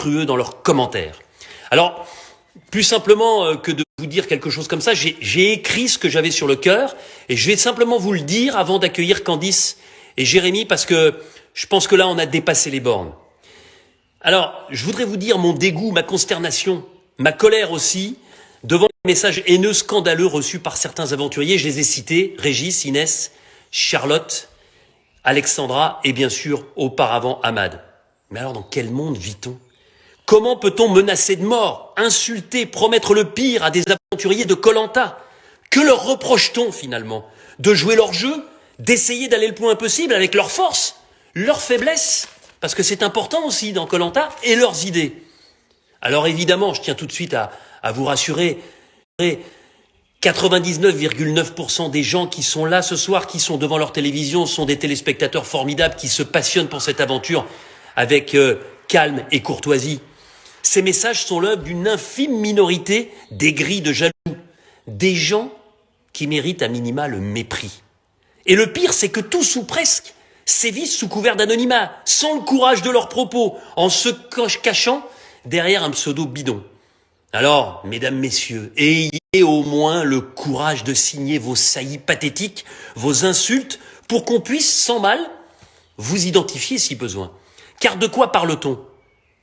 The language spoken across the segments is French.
monstrueux dans leurs commentaires. Alors, plus simplement que de vous dire quelque chose comme ça, j'ai écrit ce que j'avais sur le cœur et je vais simplement vous le dire avant d'accueillir Candice et Jérémy parce que je pense que là, on a dépassé les bornes. Alors, je voudrais vous dire mon dégoût, ma consternation, ma colère aussi, devant les messages haineux, scandaleux reçus par certains aventuriers. Je les ai cités, Régis, Inès, Charlotte, Alexandra et bien sûr, auparavant, Ahmad. Mais alors, dans quel monde vit-on ? Comment peut-on menacer de mort, insulter, promettre le pire à des aventuriers de Koh-Lanta ? Que leur reproche-t-on finalement ? De jouer leur jeu ? D'essayer d'aller le plus loin possible avec leurs forces, leurs faiblesses ? Parce que c'est important aussi dans Koh-Lanta, et leurs idées. Alors évidemment, je tiens tout de suite à vous rassurer, 99,9% des gens qui sont là ce soir, qui sont devant leur télévision, sont des téléspectateurs formidables qui se passionnent pour cette aventure avec calme et courtoisie. Ces messages sont l'œuvre d'une infime minorité d'aigris, de jaloux, des gens qui méritent à minima le mépris. Et le pire, c'est que tous ou presque sévissent sous couvert d'anonymat, sans le courage de leurs propos, en se cachant derrière un pseudo bidon. Alors, mesdames, messieurs, ayez au moins le courage de signer vos saillies pathétiques, vos insultes, pour qu'on puisse, sans mal, vous identifier si besoin. Car de quoi parle-t-on ?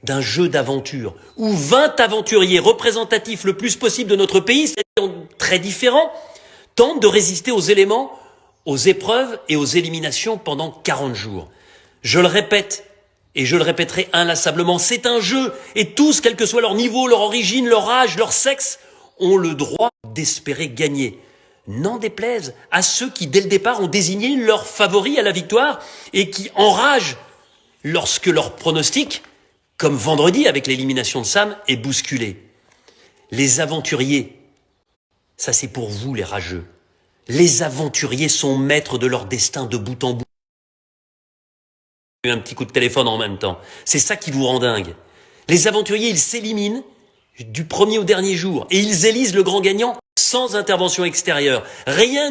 D'un jeu d'aventure, où 20 aventuriers représentatifs le plus possible de notre pays, c'est-à-dire très différents, tentent de résister aux éléments, aux épreuves et aux éliminations pendant 40 jours. Je le répète, et je le répéterai inlassablement, c'est un jeu, et tous, quel que soit leur niveau, leur origine, leur âge, leur sexe, ont le droit d'espérer gagner. N'en déplaise à ceux qui, dès le départ, ont désigné leur favori à la victoire et qui enragent lorsque leur pronostic, comme vendredi avec l'élimination de Sam, est bousculé. Les aventuriers, ça c'est pour vous les rageux. Les aventuriers sont maîtres de leur destin de bout en bout. Un petit coup de téléphone en même temps. C'est ça qui vous rend dingue. Les aventuriers, ils s'éliminent du premier au dernier jour et ils élisent le grand gagnant sans intervention extérieure. Rien